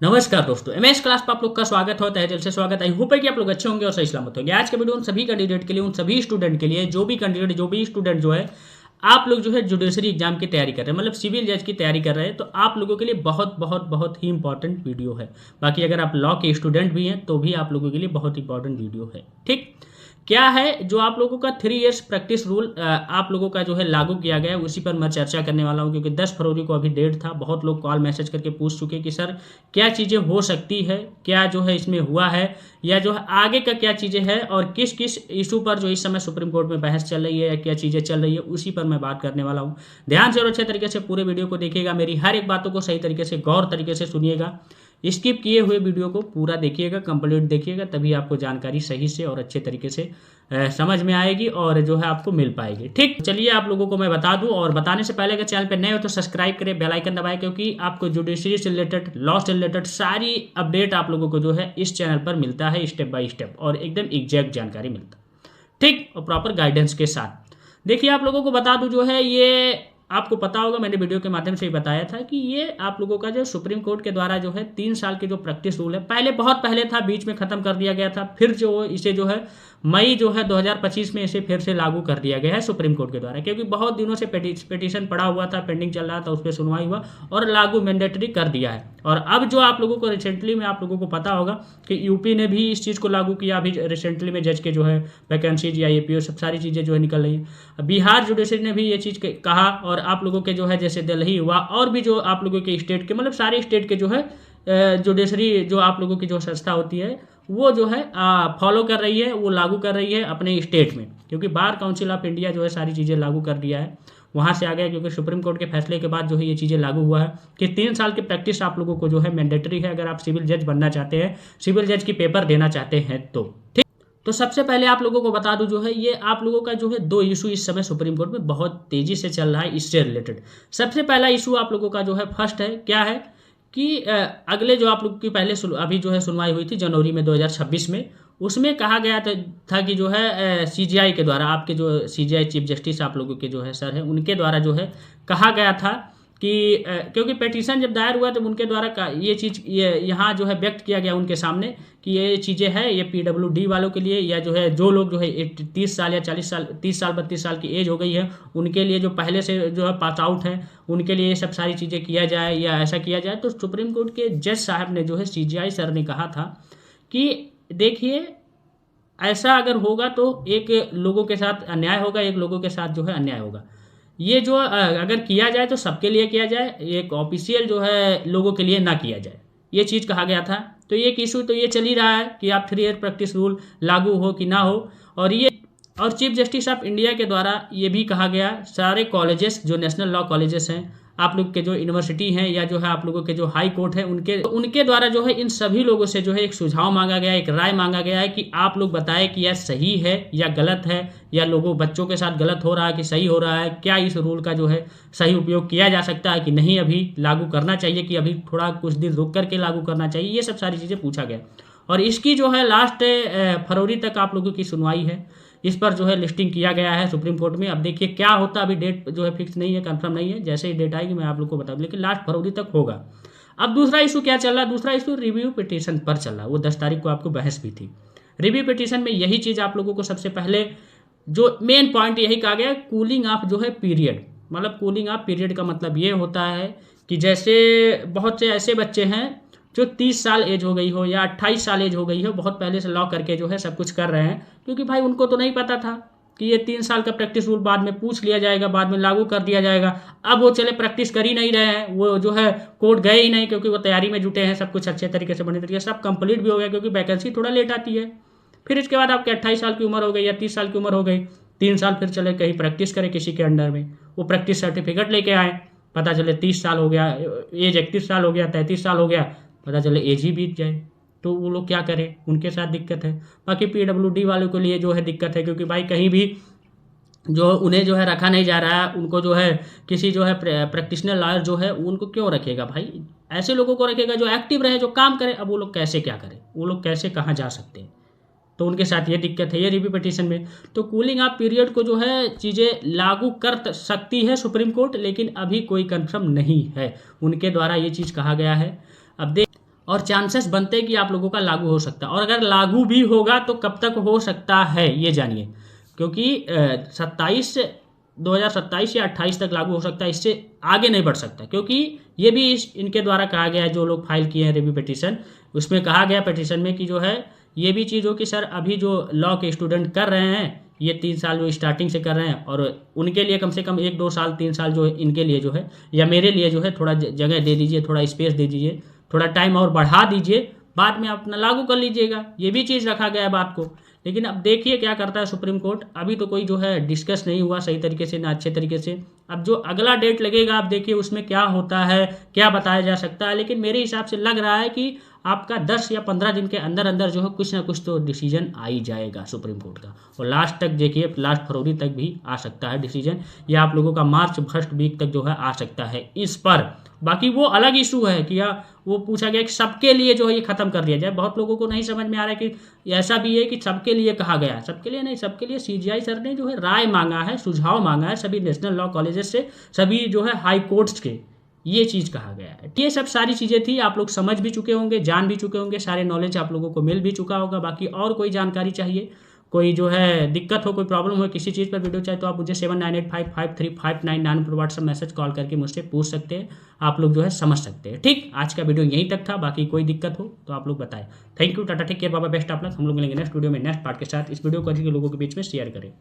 नमस्कार दोस्तों, MS class पर आप लोग का स्वागत होता है। दिल से स्वागत है। आई होप है कि आप लोग अच्छे होंगे और सही सलामत होंगे। आज का वीडियो उन सभी कैंडिडेट के लिए, उन सभी स्टूडेंट के लिए, जो भी कैंडिडेट, जो भी स्टूडेंट जो है, आप लोग जो है जुडिशरी एग्जाम की तैयारी कर रहे हैं, मतलब सिविल जज की तैयारी कर रहे हैं, तो आप लोगों के लिए बहुत बहुत बहुत ही इंपॉर्टेंट वीडियो है। बाकी अगर आप लॉ के स्टूडेंट भी हैं तो भी आप लोगों के लिए बहुत इंपॉर्टेंट वीडियो है। ठीक, क्या है जो आप लोगों का 3 इयर्स प्रैक्टिस रूल आप लोगों का जो है लागू किया गया है, उसी पर मैं चर्चा करने वाला हूं। क्योंकि 10 फरवरी को अभी डेट था। बहुत लोग कॉल मैसेज करके पूछ चुके कि सर क्या चीज़ें हो सकती है, क्या जो है इसमें हुआ है, या जो है आगे का क्या चीज़ें हैं, और किस किस इशू पर जो इस समय सुप्रीम कोर्ट में बहस चल रही है या क्या चीज़ें चल रही है, उसी पर मैं बात करने वाला हूँ। ध्यान से और अच्छे तरीके से पूरे वीडियो को देखिएगा। मेरी हर एक बातों को सही तरीके से, गौर तरीके से सुनिएगा। स्किप किए हुए वीडियो को पूरा देखिएगा, कंप्लीट देखिएगा, तभी आपको जानकारी सही से और अच्छे तरीके से समझ में आएगी और जो है आपको मिल पाएगी। ठीक, चलिए आप लोगों को मैं बता दूं, और बताने से पहले अगर चैनल पर नए हो तो सब्सक्राइब करें, बेल आइकन दबाएं, क्योंकि आपको जुडिशरी से रिलेटेड, लॉ से रिलेटेड सारी अपडेट आप लोगों को जो है इस चैनल पर मिलता है, स्टेप बाय स्टेप, और एकदम एग्जैक्ट जानकारी मिलता है। ठीक, और प्रॉपर गाइडेंस के साथ। देखिए आप लोगों को बता दूं, जो है ये आपको पता होगा, मैंने वीडियो के माध्यम से ही बताया था कि ये आप लोगों का जो सुप्रीम कोर्ट के द्वारा जो है 3 साल के जो प्रैक्टिस रूल है, पहले बहुत पहले था, बीच में खत्म कर दिया गया था, फिर जो इसे जो है मई जो है 2025 में इसे फिर से लागू कर दिया गया है सुप्रीम कोर्ट के द्वारा। क्योंकि बहुत दिनों से पिटीशन पड़ा हुआ था, पेंडिंग चल रहा था, उस पर सुनवाई हुआ और लागू मैंडेटरी कर दिया है। और अब जो आप लोगों को रिसेंटली में आप लोगों को पता होगा कि यूपी ने भी इस चीज़ को लागू किया। अभी रिसेंटली में जज के जो है वैकेंसीज या एपीओ सब सारी चीज़ें जो है निकल रही है। बिहार जुडिशरी ने भी ये चीज़ कहा, और आप लोगों के जो है जैसे दिल्ली हुआ, और भी जो आप लोगों के स्टेट के, मतलब सारे स्टेट के जो है जुडिशरी जो आप लोगों की जो संस्था होती है, वो जो है फॉलो कर रही है, वो लागू कर रही है अपने स्टेट में। क्योंकि बार काउंसिल ऑफ इंडिया जो है सारी चीज़ें लागू कर दिया है, वहाँ से आ गया। क्योंकि सुप्रीम कोर्ट के फैसले के बाद जो है ये चीज़ें लागू हुआ है कि 3 साल की प्रैक्टिस आप लोगों को जो है मैंडेटरी है, अगर आप सिविल जज बनना चाहते हैं, सिविल जज की पेपर देना चाहते हैं तो। ठीक, तो सबसे पहले आप लोगों को बता दूं, जो है ये आप लोगों का जो है 2 इशू इस समय सुप्रीम कोर्ट में बहुत तेजी से चल रहा है इससे रिलेटेड। सबसे पहला इशू आप लोगों का जो है फर्स्ट है, क्या है कि अगले जो आप लोग की पहले अभी जो है सुनवाई हुई थी जनवरी में 2026 में, उसमें कहा गया था कि जो है सीजीआई के द्वारा, आपके जो सीजीआई चीफ जस्टिस आप लोगों के जो है सर हैं, उनके द्वारा जो है कहा गया था कि क्योंकि पिटीशन जब दायर हुआ तो उनके द्वारा ये चीज़ यहाँ जो है व्यक्त किया गया उनके सामने कि ये चीज़ें हैं, ये पीडब्ल्यूडी वालों के लिए, या जो है जो लोग जो है 30 साल या 40 साल, 30 साल 32 साल की एज हो गई है, उनके लिए, जो पहले से जो है पास आउट है, उनके लिए ये सब सारी चीज़ें किया जाए या ऐसा किया जाए। तो सुप्रीम कोर्ट के जज साहब ने जो है सीजीआई सर ने कहा था कि देखिए ऐसा अगर होगा तो एक लोगों के साथ अन्याय होगा, एक लोगों के साथ जो है अन्याय होगा। ये जो अगर किया जाए तो सबके लिए किया जाए, एक ऑफिशियल जो है लोगों के लिए ना किया जाए, ये चीज़ कहा गया था। तो ये इशू तो ये चल ही रहा है कि आप 3 ईयर प्रैक्टिस रूल लागू हो कि ना हो। और चीफ जस्टिस ऑफ इंडिया के द्वारा ये भी कहा गया, सारे कॉलेजेस जो नेशनल लॉ कॉलेजेस हैं, आप लोग के जो यूनिवर्सिटी हैं, या जो है आप लोगों के जो हाई कोर्ट है, उनके द्वारा जो है इन सभी लोगों से जो है एक सुझाव मांगा गया, एक राय मांगा गया है कि आप लोग बताएं कि यह सही है या गलत है, या बच्चों के साथ गलत हो रहा है कि सही हो रहा है, क्या इस रूल का जो है सही उपयोग किया जा सकता है कि नहीं, अभी लागू करना चाहिए कि अभी थोड़ा कुछ दिन रुक करके लागू करना चाहिए। ये सब सारी चीज़ें पूछा गया, और इसकी जो है लास्ट फरवरी तक आप लोगों की सुनवाई है। इस पर जो है लिस्टिंग किया गया है सुप्रीम कोर्ट में। अब देखिए क्या होता है, अभी डेट जो है फिक्स नहीं है, कंफर्म नहीं है, जैसे ही डेट आएगी मैं आप लोग को बता दूं, लेकिन लास्ट फरवरी तक होगा। अब दूसरा इशू क्या चल रहा है, दूसरा इशू रिव्यू पिटीशन पर चल रहा है। वो 10 तारीख को आपको बहस भी थी। रिव्यू पिटीशन में यही चीज़ आप लोगों को सबसे पहले जो मेन पॉइंट यही कहा गया, कूलिंग ऑफ जो है पीरियड। मतलब कूलिंग ऑफ पीरियड का मतलब ये होता है कि जैसे बहुत से ऐसे बच्चे हैं जो 30 साल एज हो गई हो या 28 साल एज हो गई हो, बहुत पहले से लॉ करके जो है सब कुछ कर रहे हैं, क्योंकि भाई उनको तो नहीं पता था कि ये 3 साल का प्रैक्टिस रूल बाद में पूछ लिया जाएगा, बाद में लागू कर दिया जाएगा। अब वो चले प्रैक्टिस कर ही नहीं रहे हैं, वो जो है कोर्ट गए ही नहीं, क्योंकि वो तैयारी में जुटे हैं, सब कुछ अच्छे तरीके से, बने तरीके से सब कंप्लीट भी हो गया, क्योंकि वैकेंसी थोड़ा लेट आती है। फिर इसके बाद आपके 28 साल की उम्र हो गई या 30 साल की उम्र हो गई, 3 साल फिर चले कहीं प्रैक्टिस करें किसी के अंडर में, वो प्रैक्टिस सर्टिफिकेट लेके आए, पता चले 30 साल हो गया, एज 31 साल हो गया, 33 साल हो गया, पता चले एज ही बीत जाए, तो वो लोग क्या करें, उनके साथ दिक्कत है। बाकी पीडब्ल्यूडी वालों के लिए जो है दिक्कत है, क्योंकि भाई कहीं भी जो उन्हें जो है रखा नहीं जा रहा है, उनको जो है किसी जो है प्रैक्टिशनर लॉयर जो है उनको क्यों रखेगा भाई, ऐसे लोगों को रखेगा जो एक्टिव रहे, जो काम करे। अब वो लोग कैसे क्या करें, वो लोग कैसे कहाँ जा सकते हैं, तो उनके साथ ये दिक्कत है ये रिव्यू पिटीशन में। तो कूलिंग ऑफ पीरियड को जो है चीज़ें लागू कर सकती है सुप्रीम कोर्ट, लेकिन अभी कोई कंफर्म नहीं है, उनके द्वारा ये चीज़ कहा गया है। अब और चांसेस बनते हैं कि आप लोगों का लागू हो सकता है, और अगर लागू भी होगा तो कब तक हो सकता है ये जानिए, क्योंकि 2027 या 28 तक लागू हो सकता है, इससे आगे नहीं बढ़ सकता, क्योंकि ये भी इनके द्वारा कहा गया है, जो लोग फाइल किए हैं रिव्यू पिटीशन, उसमें कहा गया पिटीशन में कि जो है ये भी चीज़ हो कि सर अभी जो लॉ के स्टूडेंट कर रहे हैं ये 3 साल जो स्टार्टिंग से कर रहे हैं, और उनके लिए कम से कम 1-2 साल 3 साल जो है इनके लिए जो है, या मेरे लिए जो है थोड़ा जगह दे दीजिए, थोड़ा स्पेस दे दीजिए, थोड़ा टाइम और बढ़ा दीजिए, बाद में अपना लागू कर लीजिएगा। ये भी चीज़ रखा गया है बात को। लेकिन अब देखिए क्या करता है सुप्रीम कोर्ट। अभी तो कोई जो है डिस्कस नहीं हुआ सही तरीके से, ना अच्छे तरीके से। अब जो अगला डेट लगेगा आप देखिए उसमें क्या होता है, क्या बताया जा सकता है। लेकिन मेरे हिसाब से लग रहा है कि आपका 10 या 15 दिन के अंदर अंदर जो है कुछ ना कुछ तो डिसीजन आ ही जाएगा सुप्रीम कोर्ट का, और लास्ट तक देखिए, लास्ट फरवरी तक भी आ सकता है डिसीजन, या आप लोगों का मार्च फर्स्ट वीक तक जो है आ सकता है इस पर। बाकी वो अलग इशू है कि वो पूछा गया कि सबके लिए जो है ये खत्म कर दिया जाए। बहुत लोगों को नहीं समझ में आ रहा है कि ऐसा भी है कि सबके लिए कहा गया, सबके लिए नहीं, सबके लिए सीजीआई सर ने जो है राय मांगा है, सुझाव मांगा है सभी नेशनल लॉ कॉलेजेस से, सभी जो है हाई कोर्ट्स के, ये चीज़ कहा गया है। ये सब सारी चीज़ें थी, आप लोग समझ भी चुके होंगे, जान भी चुके होंगे, सारे नॉलेज आप लोगों को मिल भी चुका होगा। बाकी और कोई जानकारी चाहिए, कोई जो है दिक्कत हो, कोई प्रॉब्लम हो किसी चीज़ पर वीडियो चाहिए, तो आप मुझे 79855359 पर व्हाट्सअप मैसेज कॉल करके मुझसे पूछ सकते हैं, आप लोग जो है समझ सकते हैं। ठीक, आज का वीडियो यहीं तक था, बाकी कोई दिक्कत हो तो आप लोग बताएं। Thank you, tata, take care, बाबा, बेस्ट ऑफ लक। हम लोग मिलेंगे नेक्स्ट वीडियो में नेक्स्ट पार्ट के साथ। इस वीडियो को अधिक लोगों के बीच में शेयर करें।